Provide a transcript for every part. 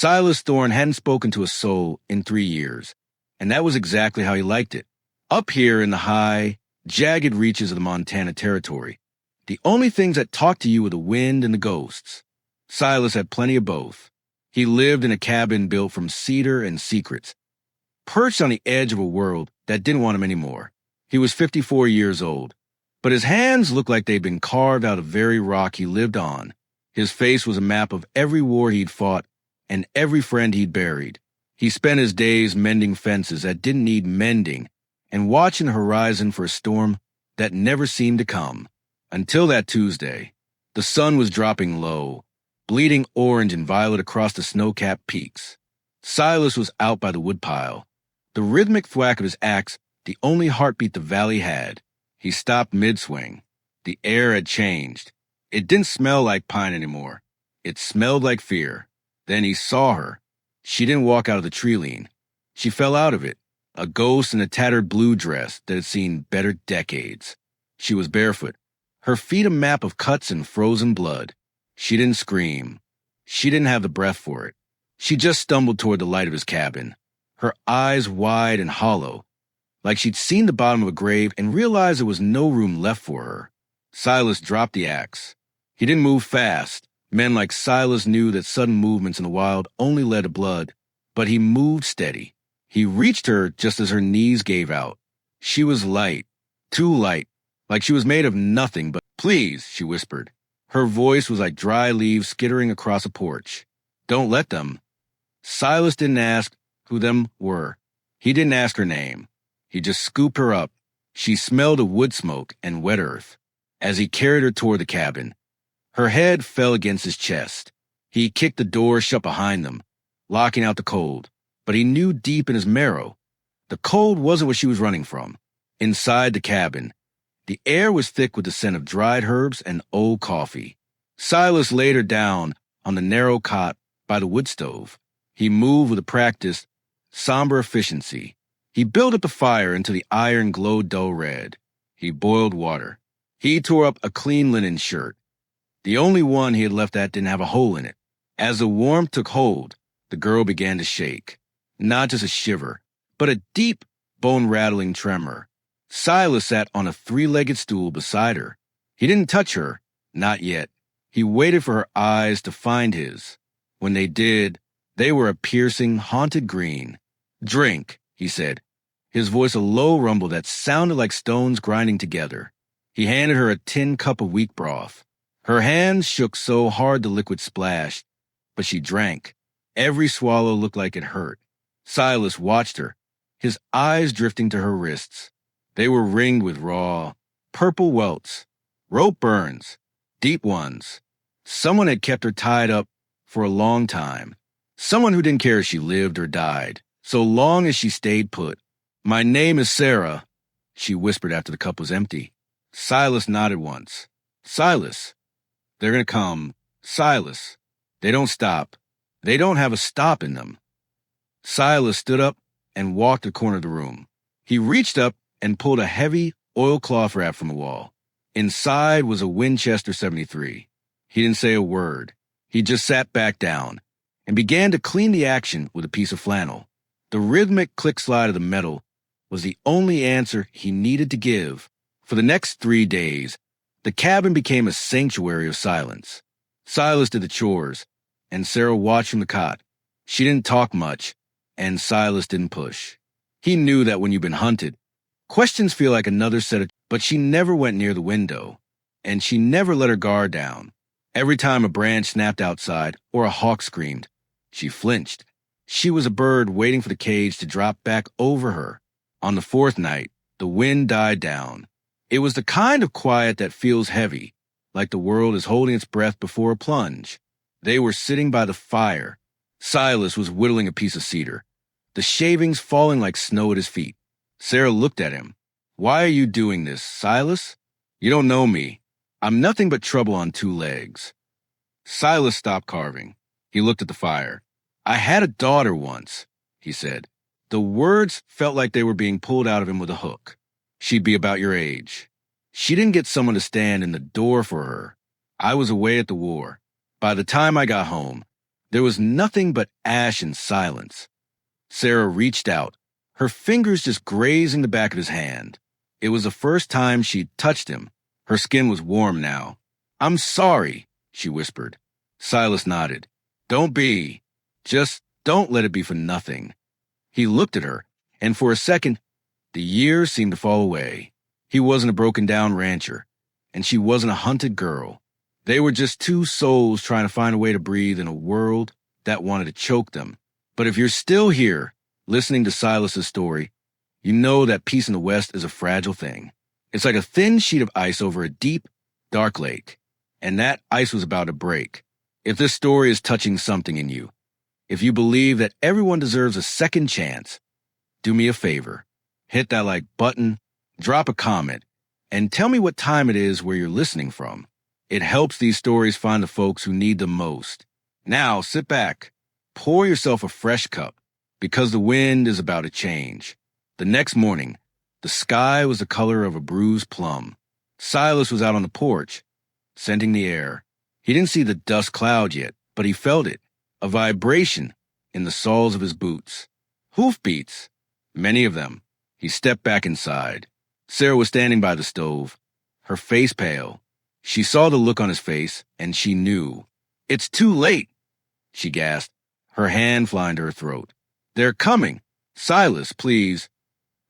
Silas Thorne hadn't spoken to a soul in 3 years, and that was exactly how he liked it. Up here in the high, jagged reaches of the Montana Territory, the only things that talked to you were the wind and the ghosts. Silas had plenty of both. He lived in a cabin built from cedar and secrets, perched on the edge of a world that didn't want him anymore. He was 54 years old, but his hands looked like they'd been carved out of the very rock he lived on. His face was a map of every war he'd fought and every friend he'd buried. He spent his days mending fences that didn't need mending and watching the horizon for a storm that never seemed to come. Until that Tuesday, the sun was dropping low, bleeding orange and violet across the snow-capped peaks. Silas was out by the woodpile, the rhythmic thwack of his axe the only heartbeat the valley had. He stopped mid-swing. The air had changed. It didn't smell like pine anymore. It smelled like fear. Then he saw her. She didn't walk out of the tree lean. She fell out of it, a ghost in a tattered blue dress that had seen better decades. She was barefoot, her feet a map of cuts and frozen blood. She didn't scream. She didn't have the breath for it. She just stumbled toward the light of his cabin, her eyes wide and hollow, like she'd seen the bottom of a grave and realized there was no room left for her. Silas dropped the axe. He didn't move fast. Men like Silas knew that sudden movements in the wild only led to blood, but he moved steady. He reached her just as her knees gave out. She was light, too light, like she was made of nothing but, "Please," she whispered. Her voice was like dry leaves skittering across a porch. "Don't let them." Silas didn't ask who them were. He didn't ask her name. He just scooped her up. She smelled of wood smoke and wet earth. As he carried her toward the cabin, her head fell against his chest. He kicked the door shut behind them, locking out the cold. But he knew deep in his marrow, the cold wasn't what she was running from. Inside the cabin, the air was thick with the scent of dried herbs and old coffee. Silas laid her down on the narrow cot by the wood stove. He moved with a practiced, somber efficiency. He built up the fire until the iron glowed dull red. He boiled water. He tore up a clean linen shirt. The only one he had left that didn't have a hole in it. As the warmth took hold, the girl began to shake. Not just a shiver, but a deep, bone-rattling tremor. Silas sat on a three-legged stool beside her. He didn't touch her, not yet. He waited for her eyes to find his. When they did, they were a piercing, haunted green. "Drink," he said, his voice a low rumble that sounded like stones grinding together. He handed her a tin cup of weak broth. Her hands shook so hard the liquid splashed, but she drank. Every swallow looked like it hurt. Silas watched her, his eyes drifting to her wrists. They were ringed with raw, purple welts, rope burns, deep ones. Someone had kept her tied up for a long time. Someone who didn't care if she lived or died, so long as she stayed put. "My name is Sarah," she whispered after the cup was empty. Silas nodded once. "Silas. They're going to come. Silas. They don't stop. They don't have a stop in them." Silas stood up and walked to the corner of the room. He reached up and pulled a heavy oilcloth wrap from the wall. Inside was a Winchester 73. He didn't say a word. He just sat back down and began to clean the action with a piece of flannel. The rhythmic click-slide of the metal was the only answer he needed to give. For the next 3 days, the cabin became a sanctuary of silence. Silas did the chores, and Sarah watched from the cot. She didn't talk much, and Silas didn't push. He knew that when you've been hunted, questions feel like another set of... But she never went near the window, and she never let her guard down. Every time a branch snapped outside or a hawk screamed, she flinched. She was a bird waiting for the cage to drop back over her. On the fourth night, the wind died down. It was the kind of quiet that feels heavy, like the world is holding its breath before a plunge. They were sitting by the fire. Silas was whittling a piece of cedar, the shavings falling like snow at his feet. Sarah looked at him. "Why are you doing this, Silas? You don't know me. I'm nothing but trouble on 2 legs." Silas stopped carving. He looked at the fire. "I had a daughter once," he said. The words felt like they were being pulled out of him with a hook. "She'd be about your age. She didn't get someone to stand in the door for her. I was away at the war. By the time I got home, There was nothing but ash and silence. Sarah reached out, her fingers just grazing the back of his hand. It was the first time she'd touched him. Her skin was warm now. "I'm sorry," she whispered. Silas nodded. "Don't be. Just don't let it be for nothing." He looked at her, and for a second, the years seemed to fall away. He wasn't a broken-down rancher, and she wasn't a hunted girl. They were just two souls trying to find a way to breathe in a world that wanted to choke them. But if you're still here, listening to Silas's story, you know that peace in the West is a fragile thing. It's like a thin sheet of ice over a deep, dark lake, and that ice was about to break. If this story is touching something in you, if you believe that everyone deserves a second chance, do me a favor. Hit that like button, drop a comment, and tell me what time it is where you're listening from. It helps these stories find the folks who need them most. Now, sit back, pour yourself a fresh cup, because the wind is about to change. The next morning, the sky was the color of a bruised plum. Silas was out on the porch, scenting the air. He didn't see the dust cloud yet, but he felt it, a vibration in the soles of his boots. Hoofbeats, many of them. He stepped back inside. Sarah was standing by the stove, her face pale. She saw the look on his face, and she knew. "It's too late," she gasped, her hand flying to her throat. "They're coming. Silas, please.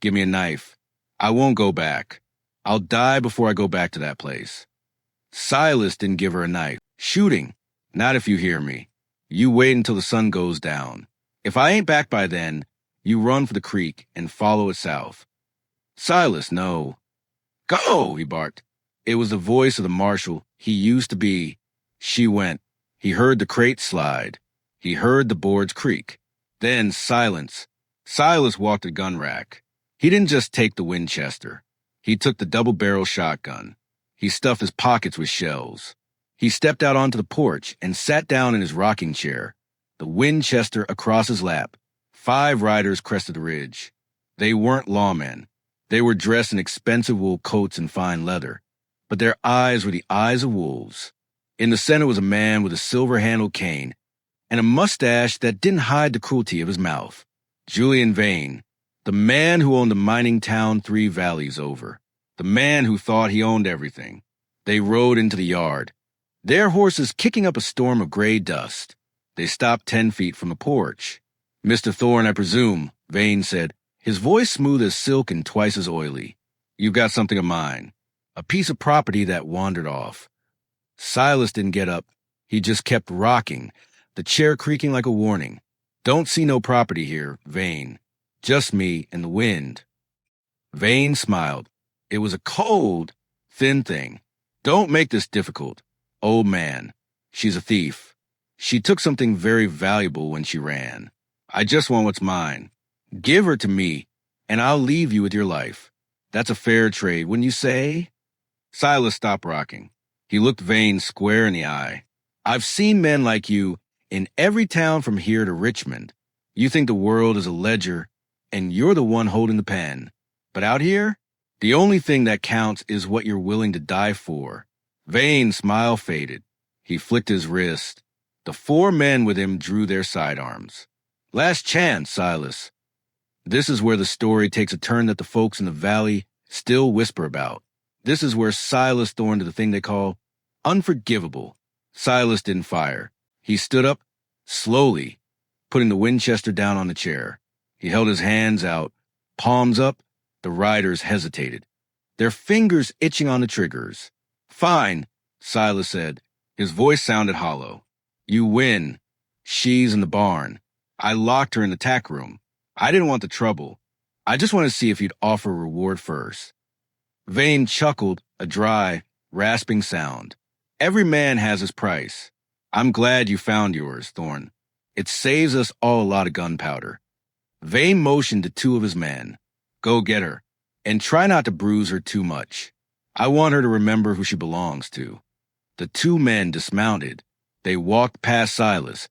Give me a knife. I won't go back. I'll die before I go back to that place." Silas didn't give her a knife. "Shooting. Not if you hear me. You wait until the sun goes down. If I ain't back by then, you run for the creek and follow it south." "Silas, no." "Go," he barked. It was the voice of the marshal he used to be. She went. He heard the crate slide. He heard the boards creak. Then silence. Silas walked the gun rack. He didn't just take the Winchester. He took the double-barrel shotgun. He stuffed his pockets with shells. He stepped out onto the porch and sat down in his rocking chair, the Winchester across his lap. 5 riders crested the ridge. They weren't lawmen. They were dressed in expensive wool coats and fine leather, but their eyes were the eyes of wolves. In the center was a man with a silver-handled cane and a mustache that didn't hide the cruelty of his mouth. Julian Vane, the man who owned the mining town 3 valleys over, the man who thought he owned everything. They rode into the yard, their horses kicking up a storm of gray dust. They stopped 10 feet from the porch. "Mr. Thorne, I presume," Vane said, his voice smooth as silk and twice as oily. "You've got something of mine, a piece of property that wandered off." Silas didn't get up. He just kept rocking, the chair creaking like a warning. "Don't see no property here, Vane. Just me and the wind." Vane smiled. It was a cold, thin thing. "Don't make this difficult. Old man, she's a thief. She took something very valuable when she ran. I just want what's mine. Give her to me, and I'll leave you with your life. That's a fair trade, wouldn't you say?" Silas stopped rocking. He looked Vane square in the eye. "I've seen men like you in every town from here to Richmond. You think the world is a ledger, and you're the one holding the pen. But out here, the only thing that counts is what you're willing to die for." Vane's smile faded. He flicked his wrist. The 4 men with him drew their sidearms. "Last chance, Silas." This is where the story takes a turn that the folks in the valley still whisper about. This is where Silas Thorne did the thing they call unforgivable. Silas didn't fire. He stood up, slowly, putting the Winchester down on the chair. He held his hands out, palms up. The riders hesitated, their fingers itching on the triggers. "Fine," Silas said. His voice sounded hollow. "You win. She's in the barn. I locked her in the tack room. I didn't want the trouble. I just want to see if you'd offer a reward first." Vane chuckled, a dry, rasping sound. "Every man has his price. I'm glad you found yours, Thorne. It saves us all a lot of gunpowder." Vane motioned to 2 of his men. "Go get her, and try not to bruise her too much. I want her to remember who she belongs to." The 2 men dismounted. They walked past Silas,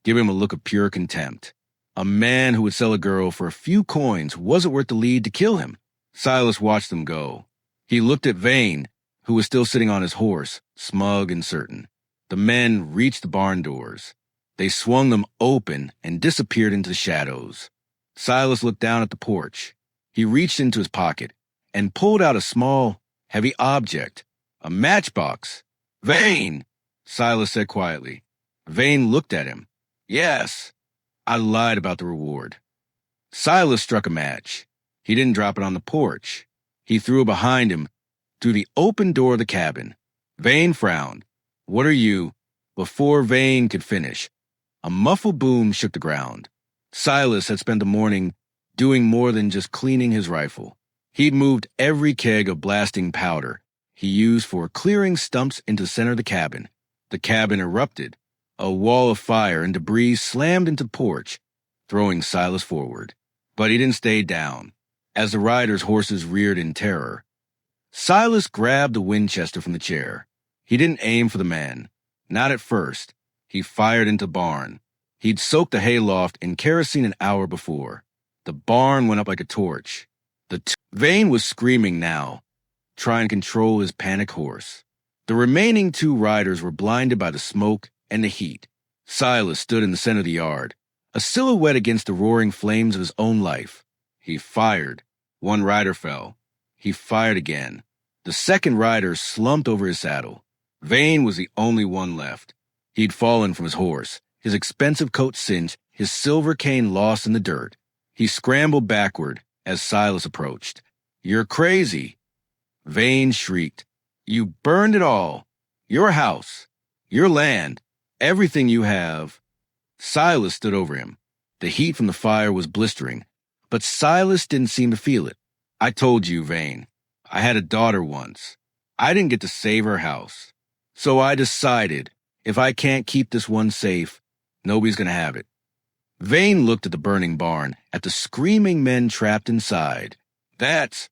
giving him a look of pure contempt. A man who would sell a girl for a few coins wasn't worth the lead to kill him. Silas watched them go. He looked at Vane, who was still sitting on his horse, smug and certain. The men reached the barn doors. They swung them open and disappeared into the shadows. Silas looked down at the porch. He reached into his pocket and pulled out a small, heavy object, a matchbox. "Vane," Silas said quietly. Vane looked at him. "Yes, I lied about the reward." Silas struck a match. He didn't drop it on the porch. He threw it behind him through the open door of the cabin. Vane frowned. "What are you?" Before Vane could finish, a muffled boom shook the ground. Silas had spent the morning doing more than just cleaning his rifle. He'd moved every keg of blasting powder he used for clearing stumps into the center of the cabin. The cabin erupted. A wall of fire and debris slammed into the porch, throwing Silas forward. But he didn't stay down. As the riders' horses reared in terror, Silas grabbed the Winchester from the chair. He didn't aim for the man. Not at first. He fired into the barn. He'd soaked the hayloft in kerosene an hour before. The barn went up like a torch. Vane was screaming now, trying to control his panicked horse. The remaining two riders were blinded by the smoke and the heat. Silas stood in the center of the yard, a silhouette against the roaring flames of his own life. He fired. One rider fell. He fired again. The second rider slumped over his saddle. Vane was the only one left. He'd fallen from his horse, his expensive coat singed, his silver cane lost in the dirt. He scrambled backward as Silas approached. "You're crazy!" Vane shrieked. "You burned it all. Your house, your land, everything you have." Silas stood over him. The heat from the fire was blistering, but Silas didn't seem to feel it. "I told you, Vane. I had a daughter once. I didn't get to save her house. So I decided, if I can't keep this one safe, nobody's going to have it." Vane looked at the burning barn, at the screaming men trapped inside. That's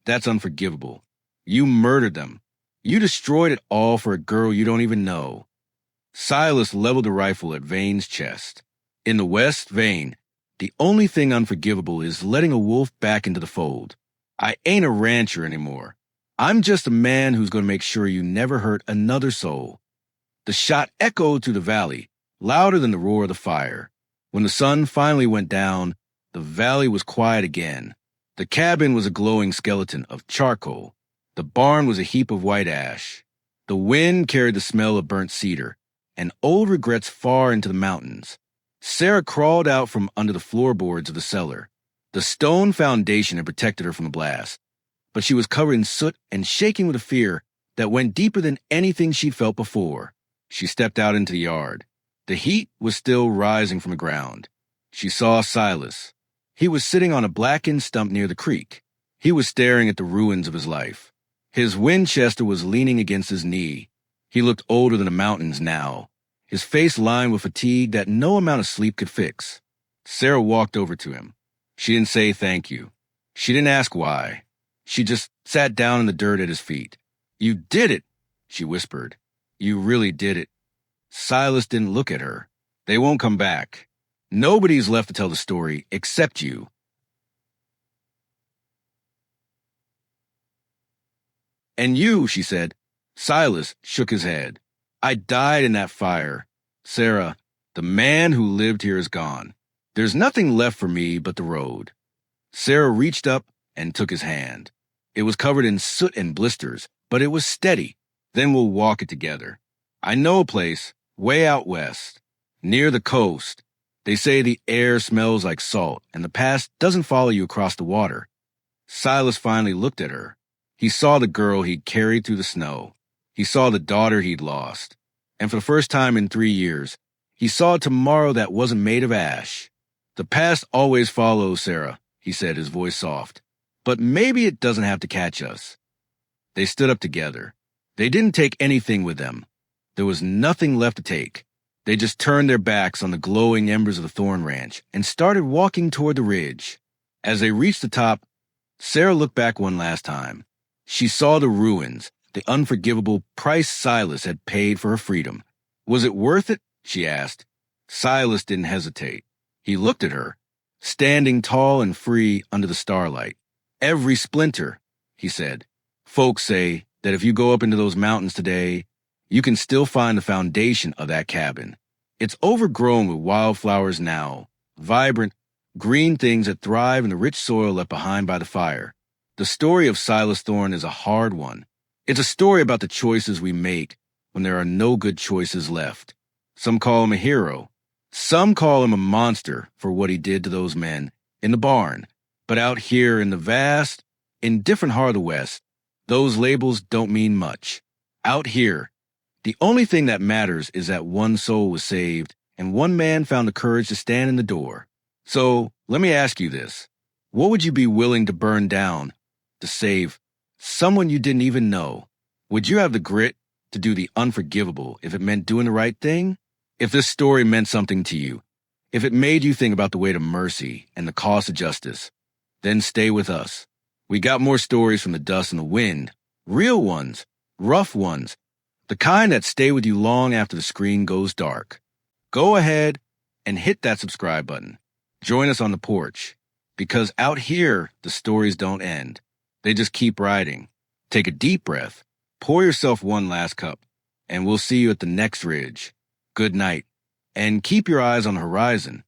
unforgivable. You murdered them. You destroyed it all for a girl you don't even know." Silas leveled the rifle at Vane's chest. "In the West, Vane, the only thing unforgivable is letting a wolf back into the fold. I ain't a rancher anymore. I'm just a man who's going to make sure you never hurt another soul." The shot echoed through the valley, louder than the roar of the fire. When the sun finally went down, the valley was quiet again. The cabin was a glowing skeleton of charcoal. The barn was a heap of white ash. The wind carried the smell of burnt cedar and old regrets far into the mountains. Sarah crawled out from under the floorboards of the cellar. The stone foundation had protected her from the blast, but she was covered in soot and shaking with a fear that went deeper than anything she'd felt before. She stepped out into the yard. The heat was still rising from the ground. She saw Silas. He was sitting on a blackened stump near the creek. He was staring at the ruins of his life. His Winchester was leaning against his knee. He looked older than the mountains now, his face lined with fatigue that no amount of sleep could fix. Sarah walked over to him. She didn't say thank you. She didn't ask why. She just sat down in the dirt at his feet. "You did it," she whispered. "You really did it." Silas didn't look at her. "They won't come back. Nobody's left to tell the story except you." "And you," she said. Silas shook his head. "I died in that fire. Sarah, the man who lived here is gone. There's nothing left for me but the road." Sarah reached up and took his hand. It was covered in soot and blisters, but it was steady. "Then we'll walk it together. I know a place, way out west, near the coast. They say the air smells like salt, and the past doesn't follow you across the water." Silas finally looked at her. He saw the girl he'd carried through the snow. He saw the daughter he'd lost. And for the first time in 3 years, he saw a tomorrow that wasn't made of ash. "The past always follows, Sarah," he said, his voice soft. "But maybe it doesn't have to catch us." They stood up together. They didn't take anything with them. There was nothing left to take. They just turned their backs on the glowing embers of the Thorne Ranch and started walking toward the ridge. As they reached the top, Sarah looked back one last time. She saw the ruins, the unforgivable price Silas had paid for her freedom. Was it worth it? She asked. Silas didn't hesitate. He looked at her, standing tall and free under the starlight. "Every splinter," he said. "Folks say that if you go up into those mountains today, you can still find the foundation of that cabin. It's overgrown with wildflowers now, vibrant, green things that thrive in the rich soil left behind by the fire. The story of Silas Thorne is a hard one. It's a story about the choices we make when there are no good choices left. Some call him a hero. Some call him a monster for what he did to those men in the barn. But out here in the vast, indifferent heart of the West, those labels don't mean much. Out here, the only thing that matters is that one soul was saved and one man found the courage to stand in the door. So let me ask you this. What would you be willing to burn down to save someone you didn't even know? Would you have the grit to do the unforgivable if it meant doing the right thing? If this story meant something to you, if it made you think about the weight of mercy and the cost of justice, then stay with us. We got more stories from the dust and the wind, real ones, rough ones, the kind that stay with you long after the screen goes dark. Go ahead and hit that subscribe button. Join us on the porch, because out here, the stories don't end. They just keep writing. Take a deep breath, pour yourself one last cup, and we'll see you at the next ridge. Good night, and keep your eyes on the horizon.